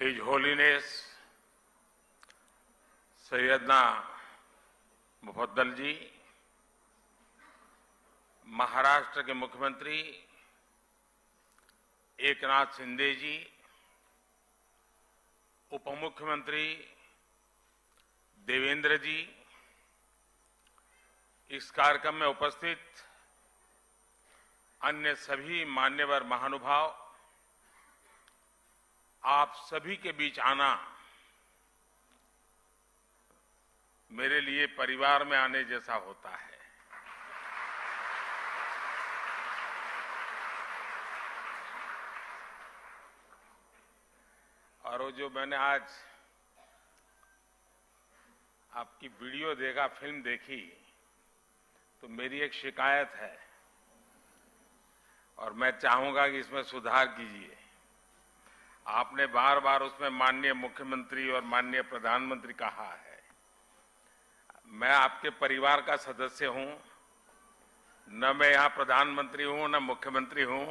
His Holiness Syedna Mufaddal जी, महाराष्ट्र के मुख्यमंत्री एकनाथ शिंदे जी, उप मुख्यमंत्री देवेंद्र जी, इस कार्यक्रम में उपस्थित अन्य सभी मान्यवर महानुभाव, आप सभी के बीच आना मेरे लिए परिवार में आने जैसा होता है। और वो जो मैंने आज आपकी वीडियो देखा, फिल्म देखी, तो मेरी एक शिकायत है और मैं चाहूंगा कि इसमें सुधार कीजिए। आपने बार बार उसमें माननीय मुख्यमंत्री और माननीय प्रधानमंत्री कहा है। मैं आपके परिवार का सदस्य हूं, न मैं यहां प्रधानमंत्री हूं न मुख्यमंत्री हूं।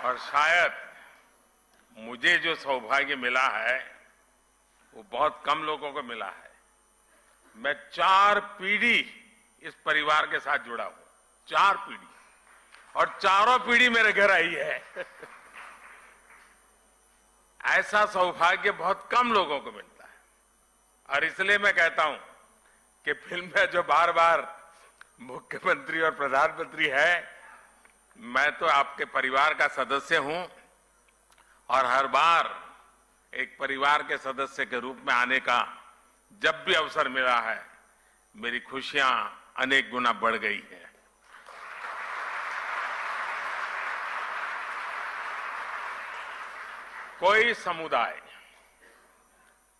और शायद मुझे जो सौभाग्य मिला है वो बहुत कम लोगों को मिला है। मैं 4 पीढ़ी इस परिवार के साथ जुड़ा हूं, 4 पीढ़ी, और चारों पीढ़ी मेरे घर आई है। ऐसा सौभाग्य बहुत कम लोगों को मिलता है। और इसलिए मैं कहता हूं कि फिल्म में जो बार बार मुख्यमंत्री और प्रधानमंत्री है, मैं तो आपके परिवार का सदस्य हूं और हर बार एक परिवार के सदस्य के रूप में आने का जब भी अवसर मिला है, मेरी खुशियां अनेक गुना बढ़ गई है। कोई समुदाय,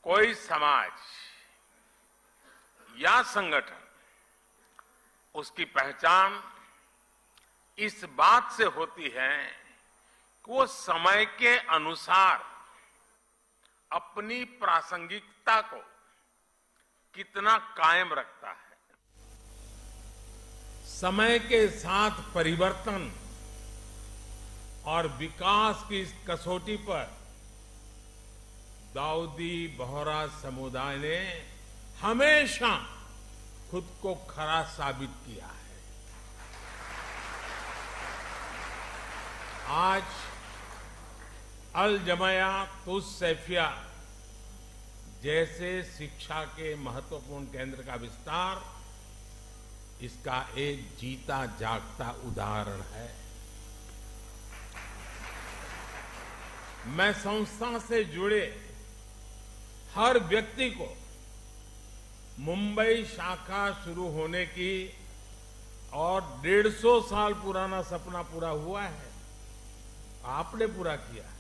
कोई समाज या संगठन, उसकी पहचान इस बात से होती है कि वो समय के अनुसार अपनी प्रासंगिकता को कितना कायम रखता है। समय के साथ परिवर्तन और विकास की इस कसौटी पर दाऊदी बोहरा समुदाय ने हमेशा खुद को खरा साबित किया है। आज अल जमाया तुस सैफिया जैसे शिक्षा के महत्वपूर्ण केंद्र का विस्तार इसका एक जीता जागता उदाहरण है। मैं संस्था से जुड़े हर व्यक्ति को मुंबई शाखा शुरू होने की और 150 साल पुराना सपना पूरा हुआ है, आपने पूरा किया है।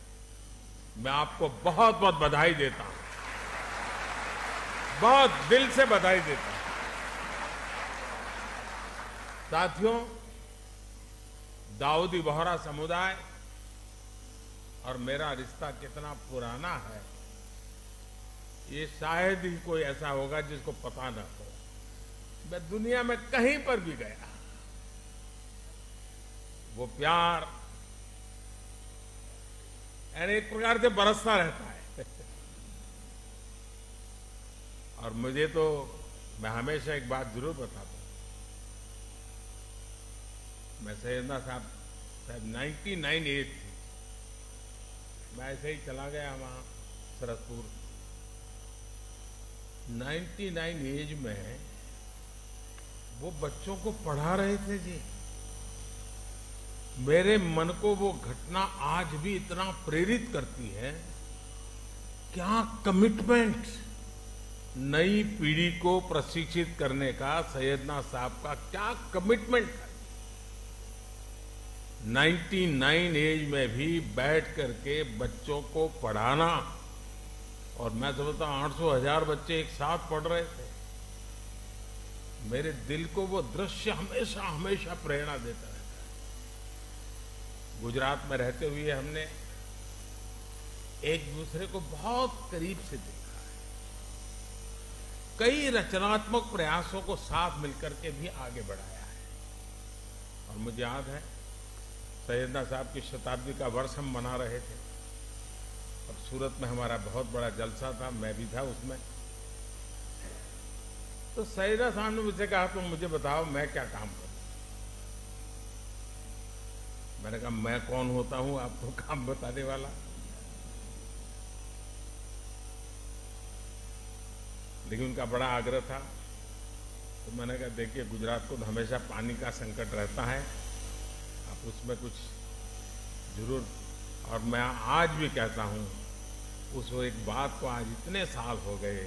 मैं आपको बहुत बहुत बधाई देता हूं, बहुत दिल से बधाई देता हूं। साथियों, दाऊदी बोहरा समुदाय और मेरा रिश्ता कितना पुराना है, ये शायद ही कोई ऐसा होगा जिसको पता न हो। मैं दुनिया में कहीं पर भी गया, वो प्यार यानी एक प्रकार से बरसता रहता है। और मुझे तो, मैं हमेशा एक बात जरूर बताता हूं, मैं सैयदना साहब 99 एज थी, मैं ऐसे ही चला गया वहां सरसपुर। 99 एज में वो बच्चों को पढ़ा रहे थे जी। मेरे मन को वो घटना आज भी इतना प्रेरित करती है। क्या कमिटमेंट, नई पीढ़ी को प्रशिक्षित करने का सैयदना साहब का क्या कमिटमेंट है। 99 एज में भी बैठ करके बच्चों को पढ़ाना, और मैं समझता हूं 800,000 बच्चे एक साथ पढ़ रहे थे। मेरे दिल को वो दृश्य हमेशा हमेशा प्रेरणा देता है। गुजरात में रहते हुए हमने एक दूसरे को बहुत करीब से देखा है। कई रचनात्मक प्रयासों को साथ मिलकर के भी आगे बढ़ाया है। और मुझे याद है सैयदना साहब की शताब्दी का वर्ष हम मना रहे थे और सूरत में हमारा बहुत बड़ा जलसा था, मैं भी था उसमें। तो सैयदना साहब ने मुझसे कहा तुम मुझे बताओ मैं क्या काम करूं। मैंने कहा मैं कौन होता हूं आपको काम बताने वाला। लेकिन उनका बड़ा आग्रह था, तो मैंने कहा देखिए गुजरात को तो हमेशा पानी का संकट रहता है, आप उसमें कुछ जरूर। और मैं आज भी कहता हूं उस एक बात को, आज इतने साल हो गए,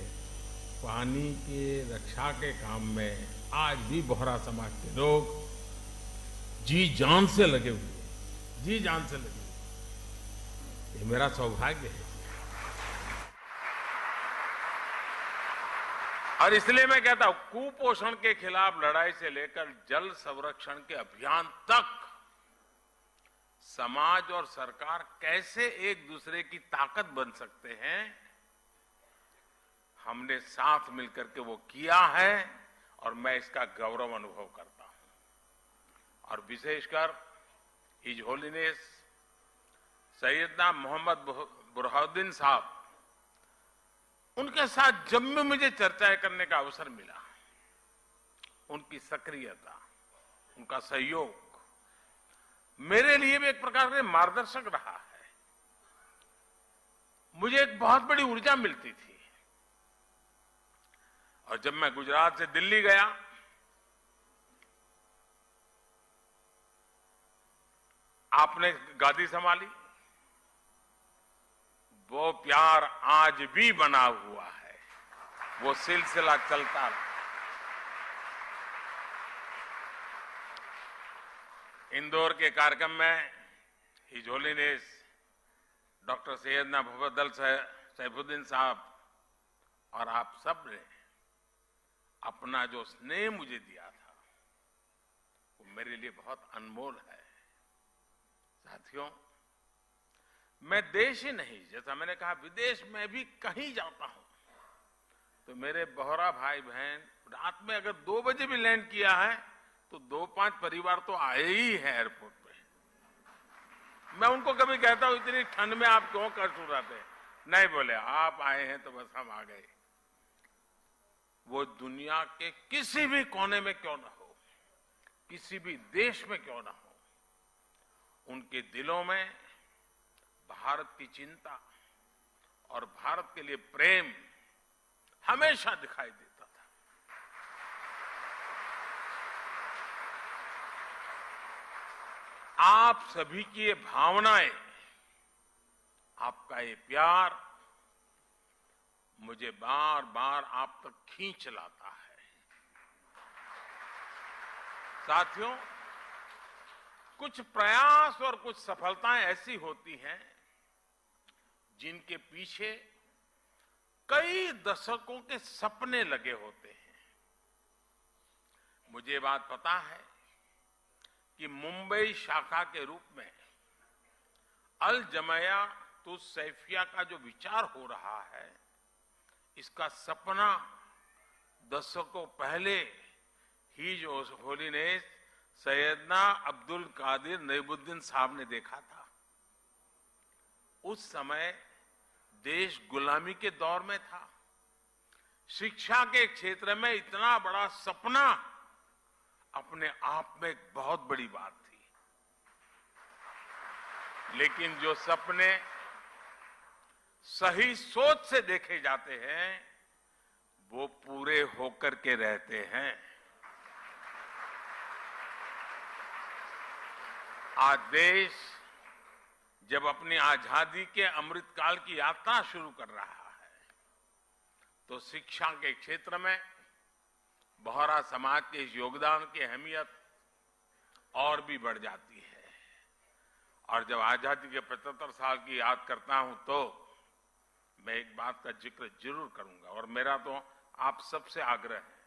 पानी के रक्षा के काम में आज भी बोहरा समाज के लोग जी जान से लगे हुए, जी जान से लगे हुए। ये मेरा सौभाग्य है। और इसलिए मैं कहता हूं कुपोषण के खिलाफ लड़ाई से लेकर जल संरक्षण के अभियान तक समाज और सरकार कैसे एक दूसरे की ताकत बन सकते हैं, हमने साथ मिलकर के वो किया है और मैं इसका गौरव अनुभव करता हूं। और विशेषकर हिज होलीनेस सैयदना मोहम्मद बुरहानुद्दीन साहब, उनके साथ जब भी मुझे चर्चाएं करने का अवसर मिला, उनकी सक्रियता, उनका सहयोग मेरे लिए भी एक प्रकार से मार्गदर्शक रहा है। मुझे एक बहुत बड़ी ऊर्जा मिलती थी। और जब मैं गुजरात से दिल्ली गया, आपने गादी संभाली, वो प्यार आज भी बना हुआ है, वो सिलसिला चलता रहा। इंदौर के कार्यक्रम में his holiness doctor Syedna Mufaddal Saifuddin साहब और आप सब ने अपना जो स्नेह मुझे दिया था, वो मेरे लिए बहुत अनमोल है। साथियों, मैं देश ही नहीं, जैसा मैंने कहा विदेश में भी कहीं जाता हूं तो मेरे बोहरा भाई बहन रात में अगर 2 बजे भी लैंड किया है तो 2-5 परिवार तो आए ही हैं एयरपोर्ट पे। मैं उनको कभी कहता हूं इतनी ठंड में आप क्यों कष्ट उठाते हैं? नहीं, बोले आप आए हैं तो बस हम आ गए। वो दुनिया के किसी भी कोने में क्यों ना हो, किसी भी देश में क्यों ना हो, उनके दिलों में भारत की चिंता और भारत के लिए प्रेम हमेशा दिखाई देता था। आप सभी की ये भावनाएं, आपका ये प्यार मुझे बार बार आप तक खींच लाता है। साथियों, कुछ प्रयास और कुछ सफलताएं ऐसी होती हैं जिनके पीछे कई दशकों के सपने लगे होते हैं। मुझे बात पता है कि मुंबई शाखा के रूप में अल जमाया तुस सैफिया का जो विचार हो रहा है, इसका सपना दशकों पहले हिज होलीनेस सैयदना अब्दुल कादिर नईमुद्दीन साहब ने देखा था। उस समय देश गुलामी के दौर में था। शिक्षा के क्षेत्र में इतना बड़ा सपना अपने आप में एक बहुत बड़ी बात थी। लेकिन जो सपने सही सोच से देखे जाते हैं वो पूरे होकर के रहते हैं। आज देश जब अपनी आजादी के अमृतकाल की यात्रा शुरू कर रहा है तो शिक्षा के क्षेत्र में बोहरा समाज के इस योगदान की अहमियत और भी बढ़ जाती है। और जब आजादी के 75 साल की याद करता हूं तो मैं एक बात का जिक्र जरूर करूंगा, और मेरा तो आप सबसे आग्रह है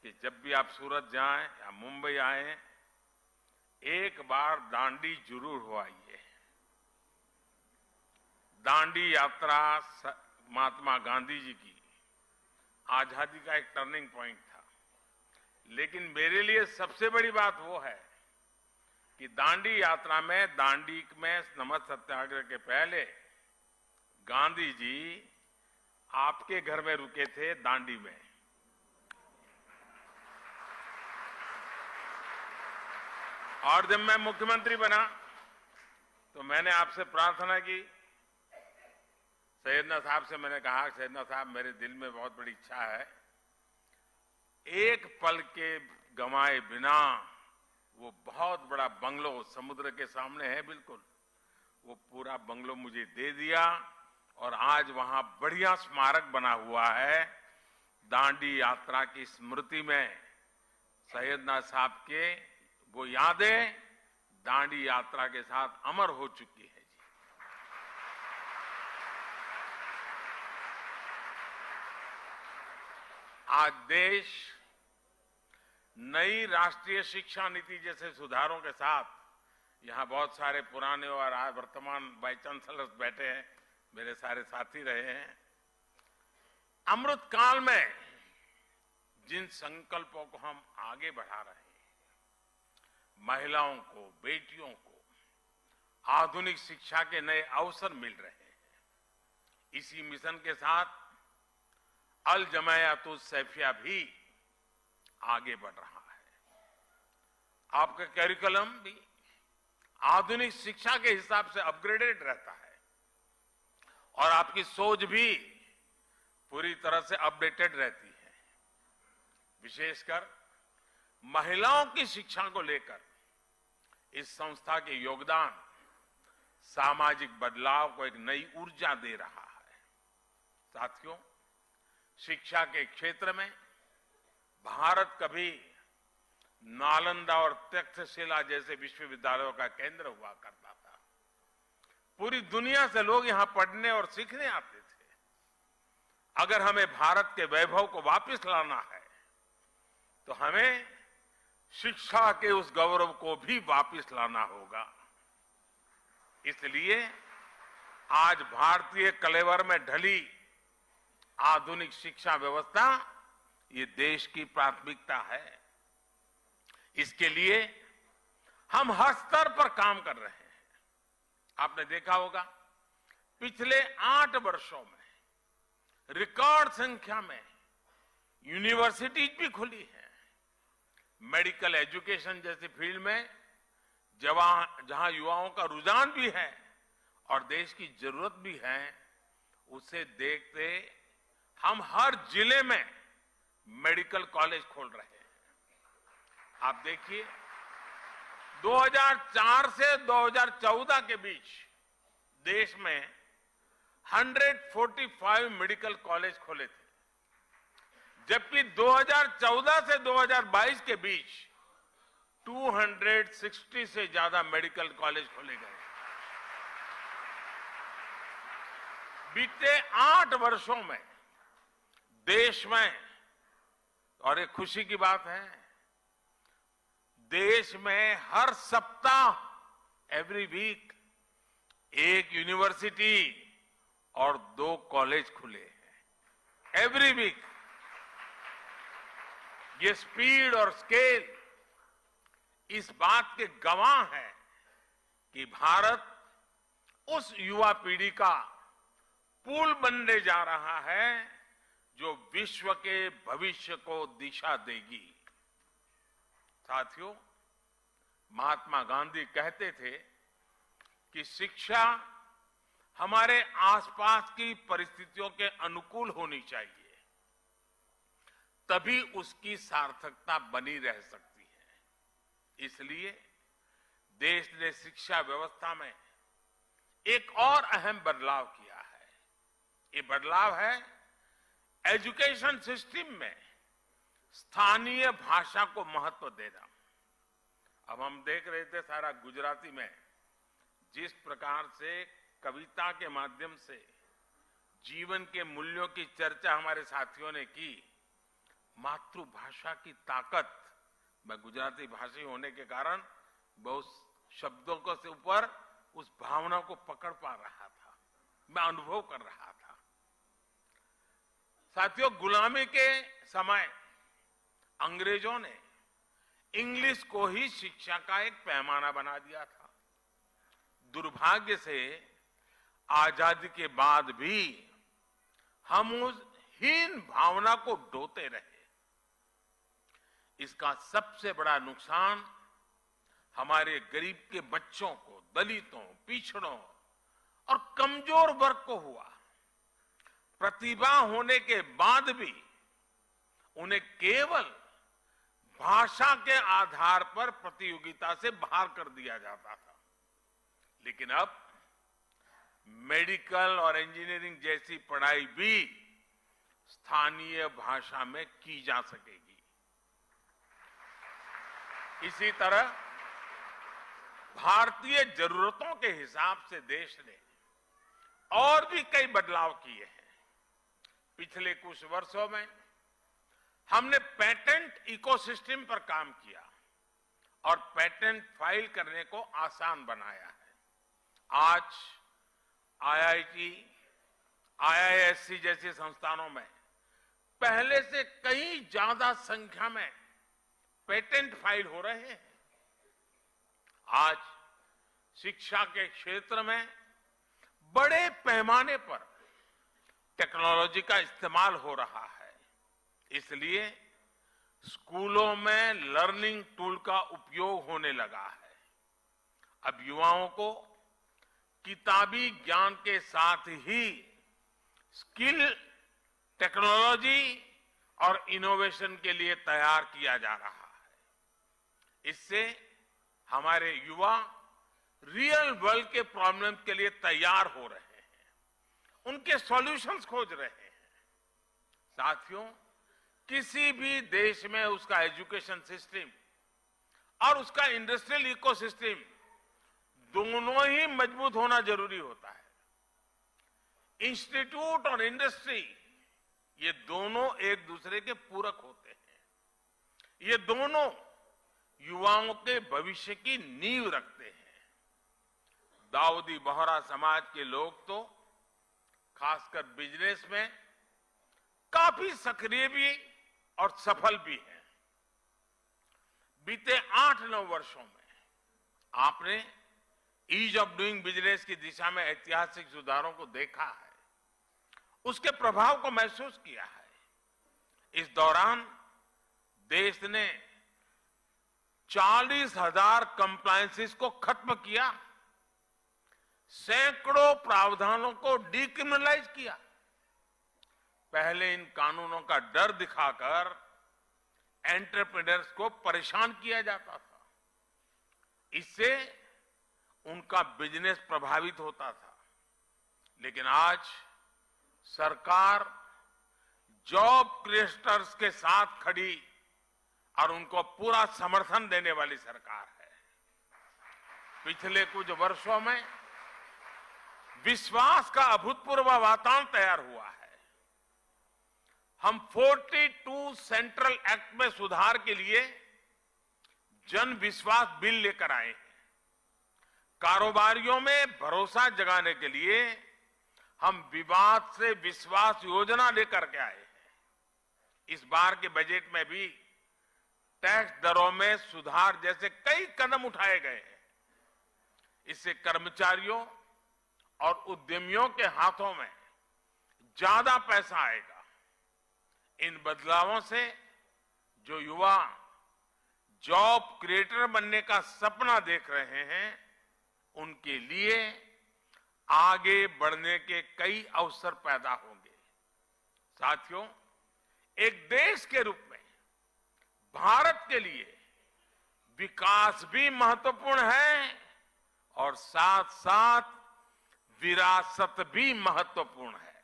कि जब भी आप सूरत जाएं या मुंबई आएं, एक बार दांडी जरूर हो आइए। दांडी यात्रा महात्मा गांधी जी की आजादी का एक टर्निंग पॉइंट था। लेकिन मेरे लिए सबसे बड़ी बात वो है कि दांडी यात्रा में, दांडी में नमक सत्याग्रह के पहले गांधी जी आपके घर में रुके थे, दांडी में। और जब मैं मुख्यमंत्री बना तो मैंने आपसे प्रार्थना की, सैयदना साहब से मैंने कहा, सैयदना साहब मेरे दिल में बहुत बड़ी इच्छा है, एक पल के गंवाए बिना वो बहुत बड़ा बंगलो समुद्र के सामने है बिल्कुल, वो पूरा बंगलो मुझे दे दिया और आज वहां बढ़िया स्मारक बना हुआ है। दांडी यात्रा की स्मृति में सैयदना साहब के वो यादें दांडी यात्रा के साथ अमर हो चुकी है जी। आज देश नई राष्ट्रीय शिक्षा नीति जैसे सुधारों के साथ, यहां बहुत सारे पुराने और आज वर्तमान वाइस चांसलर्स बैठे हैं, मेरे सारे साथी रहे हैं। अमृत काल में जिन संकल्पों को हम आगे बढ़ा रहे हैं, महिलाओं को, बेटियों को आधुनिक शिक्षा के नए अवसर मिल रहे हैं। इसी मिशन के साथ अल जमायातुस सैफिया भी आगे बढ़ रहा है। आपका करिकुलम भी आधुनिक शिक्षा के हिसाब से अपग्रेडेड रहता है और आपकी सोच भी पूरी तरह से अपडेटेड रहती है। विशेषकर महिलाओं की शिक्षा को लेकर इस संस्था के योगदान सामाजिक बदलाव को एक नई ऊर्जा दे रहा है। साथियों, शिक्षा के क्षेत्र में भारत कभी नालंदा और तक्षशिला जैसे विश्वविद्यालयों का केंद्र हुआ करता था। पूरी दुनिया से लोग यहां पढ़ने और सीखने आते थे। अगर हमें भारत के वैभव को वापस लाना है तो हमें शिक्षा के उस गौरव को भी वापस लाना होगा। इसलिए आज भारतीय कलेवर में ढली आधुनिक शिक्षा व्यवस्था ये देश की प्राथमिकता है। इसके लिए हम हर स्तर पर काम कर रहे हैं। आपने देखा होगा पिछले 8 वर्षों में रिकॉर्ड संख्या में यूनिवर्सिटीज भी खुली है। मेडिकल एजुकेशन जैसी फील्ड में जहां युवाओं का रुझान भी है और देश की जरूरत भी है, उसे देखते हम हर जिले में मेडिकल कॉलेज खोल रहे हैं। आप देखिए 2004 से 2014 के बीच देश में 145 मेडिकल कॉलेज खोले थे, जबकि 2014 से 2022 के बीच 260 से ज्यादा मेडिकल कॉलेज खोले गए। बीते 8 वर्षों में देश में, और एक खुशी की बात है, देश में हर सप्ताह एवरी वीक एक यूनिवर्सिटी और 2 कॉलेज खुले हैं। Every week. ये स्पीड और स्केल इस बात के गवाह है कि भारत उस युवा पीढ़ी का पुल बनने जा रहा है जो विश्व के भविष्य को दिशा देगी। साथियों, महात्मा गांधी कहते थे कि शिक्षा हमारे आसपास की परिस्थितियों के अनुकूल होनी चाहिए, तभी उसकी सार्थकता बनी रह सकती है। इसलिए देश ने शिक्षा व्यवस्था में एक और अहम बदलाव किया है। ये बदलाव है एजुकेशन सिस्टम में स्थानीय भाषा को महत्व देना। अब हम देख रहे थे सारा गुजराती में जिस प्रकार से कविता के माध्यम से जीवन के मूल्यों की चर्चा हमारे साथियों ने की। मातृभाषा की ताकत, मैं गुजराती भाषी होने के कारण बहुत शब्दों को से ऊपर उस भावना को पकड़ पा रहा था, मैं अनुभव कर रहा था। साथियों, गुलामी के समय अंग्रेजों ने इंग्लिश को ही शिक्षा का एक पैमाना बना दिया था। दुर्भाग्य से आजादी के बाद भी हम उस हीन भावना को ढोते रहे। इसका सबसे बड़ा नुकसान हमारे गरीब के बच्चों को, दलितों, पिछड़ों और कमजोर वर्ग को हुआ। प्रतिभा होने के बाद भी उन्हें केवल भाषा के आधार पर प्रतियोगिता से बाहर कर दिया जाता था। लेकिन अब मेडिकल और इंजीनियरिंग जैसी पढ़ाई भी स्थानीय भाषा में की जा सकेगी। इसी तरह भारतीय जरूरतों के हिसाब से देश ने और भी कई बदलाव किए हैं। पिछले कुछ वर्षों में हमने पेटेंट इकोसिस्टम पर काम किया और पेटेंट फाइल करने को आसान बनाया है। आज आईआईटी, आईआईएससी जैसे संस्थानों में पहले से कई ज्यादा संख्या में पेटेंट फाइल हो रहे हैं। आज शिक्षा के क्षेत्र में बड़े पैमाने पर टेक्नोलॉजी का इस्तेमाल हो रहा है। इसलिए स्कूलों में लर्निंग टूल का उपयोग होने लगा है। अब युवाओं को किताबी ज्ञान के साथ ही स्किल, टेक्नोलॉजी और इनोवेशन के लिए तैयार किया जा रहा है। इससे हमारे युवा रियल वर्ल्ड के प्रॉब्लम के लिए तैयार हो रहे हैं, उनके सॉल्यूशंस खोज रहे हैं। साथियों, किसी भी देश में उसका एजुकेशन सिस्टम और उसका इंडस्ट्रियल इकोसिस्टम दोनों ही मजबूत होना जरूरी होता है। इंस्टीट्यूट और इंडस्ट्री ये दोनों एक दूसरे के पूरक होते हैं। ये दोनों युवाओं के भविष्य की नींव रखते हैं। दाऊदी बोहरा समाज के लोग तो खासकर बिजनेस में काफी सक्रिय भी और सफल भी हैं। बीते 8-9 वर्षों में आपने ईज ऑफ डूइंग बिजनेस की दिशा में ऐतिहासिक सुधारों को देखा है, उसके प्रभाव को महसूस किया है। इस दौरान देश ने 40,000 कंप्लायंसेस को खत्म किया, सैकड़ों प्रावधानों को डिक्रिमिनलाइज किया। पहले इन कानूनों का डर दिखाकर एंटरप्रेन्योर्स को परेशान किया जाता था। इससे उनका बिजनेस प्रभावित होता था। लेकिन आज सरकार जॉब क्रिएटर्स के साथ खड़ी और उनको पूरा समर्थन देने वाली सरकार है। पिछले कुछ वर्षों में विश्वास का अभूतपूर्व वातावरण तैयार हुआ है। हम 42 सेंट्रल एक्ट में सुधार के लिए जन विश्वास बिल लेकर आए हैं। कारोबारियों में भरोसा जगाने के लिए हम विवाद से विश्वास योजना लेकर के आए हैं। इस बार के बजट में भी टैक्स दरों में सुधार जैसे कई कदम उठाए गए हैं। इससे कर्मचारियों और उद्यमियों के हाथों में ज्यादा पैसा आएगा। इन बदलावों से जो युवा जॉब क्रिएटर बनने का सपना देख रहे हैं, उनके लिए आगे बढ़ने के कई अवसर पैदा होंगे। साथियों, एक देश के रूप में भारत के लिए विकास भी महत्वपूर्ण है और साथ साथ विरासत भी महत्वपूर्ण है।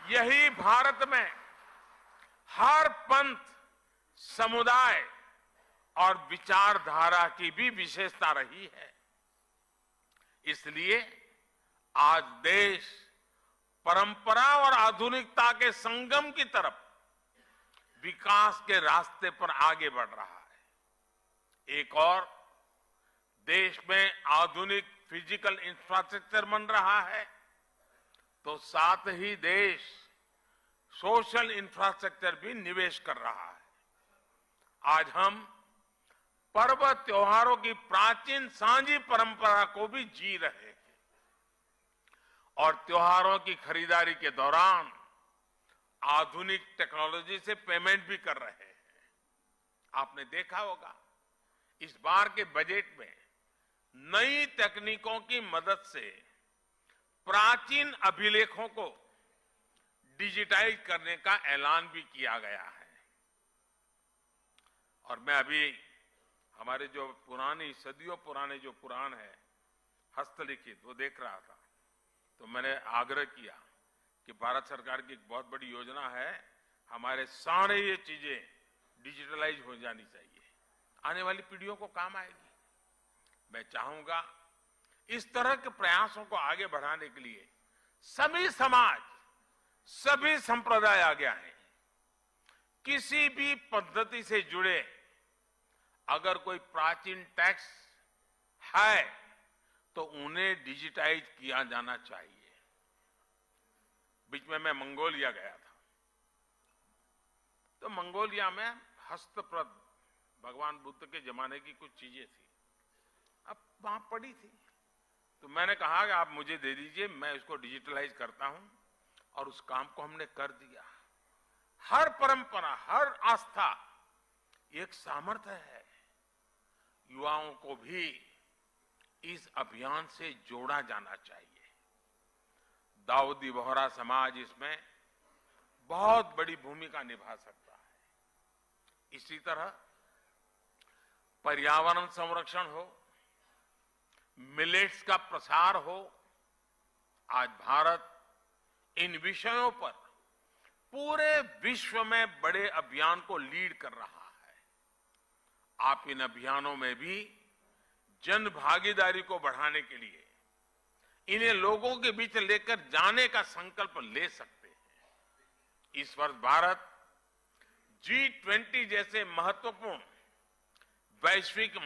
यही भारत में हर पंथ, समुदाय और विचारधारा की भी विशेषता रही है। इसलिए आज देश परंपरा और आधुनिकता के संगम की तरफ विकास के रास्ते पर आगे बढ़ रहा है। एक और देश में आधुनिक फिजिकल इंफ्रास्ट्रक्चर बन रहा है, तो साथ ही देश सोशल इंफ्रास्ट्रक्चर भी निवेश कर रहा है। आज हम पर्व त्योहारों की प्राचीन सांझी परंपरा को भी जी रहे हैं और त्योहारों की खरीदारी के दौरान आधुनिक टेक्नोलॉजी से पेमेंट भी कर रहे हैं। आपने देखा होगा इस बार के बजट में नई तकनीकों की मदद से प्राचीन अभिलेखों को डिजिटाइज करने का ऐलान भी किया गया है। और मैं अभी हमारे जो पुरानी सदियों पुराने जो पुराण है हस्तलिखित वो देख रहा था, तो मैंने आग्रह किया कि भारत सरकार की एक बहुत बड़ी योजना है, हमारे सारे ये चीजें डिजिटलाइज हो जानी चाहिए, आने वाली पीढ़ियों को काम आएगी। मैं चाहूंगा इस तरह के प्रयासों को आगे बढ़ाने के लिए सभी समाज, सभी संप्रदाय आगे आए। किसी भी पद्धति से जुड़े अगर कोई प्राचीन टैक्स है तो उन्हें डिजिटाइज किया जाना चाहिए। बीच में मैं मंगोलिया गया था, तो मंगोलिया में हस्तप्रत भगवान बुद्ध के जमाने की कुछ चीजें थी, अब वहां पड़ी थी, तो मैंने कहा कि आप मुझे दे दीजिए, मैं इसको डिजिटलाइज करता हूं, और उस काम को हमने कर दिया। हर परंपरा, हर आस्था एक सामर्थ्य है। युवाओं को भी इस अभियान से जोड़ा जाना चाहिए। दाऊदी बोहरा समाज इसमें बहुत बड़ी भूमिका निभा सकता है। इसी तरह पर्यावरण संरक्षण हो, मिलेट्स का प्रसार हो, आज भारत इन विषयों पर पूरे विश्व में बड़े अभियान को लीड कर रहा है। आप इन अभियानों में भी जन भागीदारी को बढ़ाने के लिए इन्हें लोगों के बीच लेकर जाने का संकल्प ले सकते हैं। इस वर्ष भारत G20 जैसे महत्वपूर्ण वैश्विक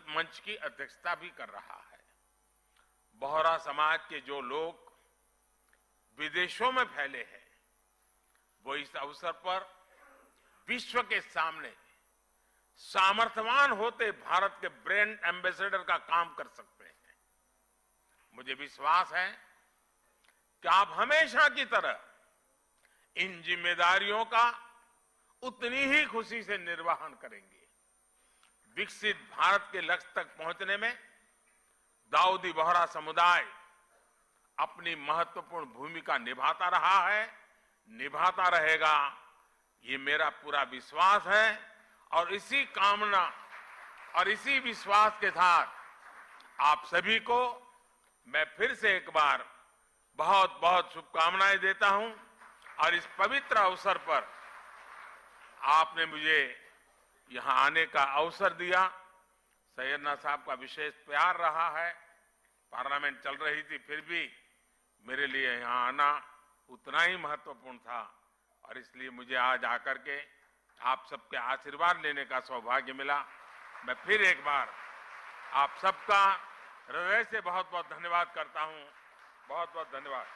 मंच की अध्यक्षता भी कर रहा है। बोहरा समाज के जो लोग विदेशों में फैले हैं, वो इस अवसर पर विश्व के सामने सामर्थ्यवान होते भारत के ब्रांड एम्बेसडर का काम कर सकते हैं। मुझे विश्वास है कि आप हमेशा की तरह इन जिम्मेदारियों का उतनी ही खुशी से निर्वहन करेंगे। विकसित भारत के लक्ष्य तक पहुंचने में दाऊदी बोहरा समुदाय अपनी महत्वपूर्ण भूमिका निभाता रहा है, निभाता रहेगा, ये मेरा पूरा विश्वास है। और इसी कामना और इसी विश्वास के साथ आप सभी को मैं फिर से एक बार बहुत बहुत शुभकामनाएं देता हूं। और इस पवित्र अवसर पर आपने मुझे यहां आने का अवसर दिया। सैयदना साहब का विशेष प्यार रहा है। पार्लियामेंट चल रही थी, फिर भी मेरे लिए यहां आना उतना ही महत्वपूर्ण था, और इसलिए मुझे आज आकर के आप सबके आशीर्वाद लेने का सौभाग्य मिला। मैं फिर एक बार आप सबका हृदय से बहुत बहुत धन्यवाद करता हूं। बहुत बहुत धन्यवाद।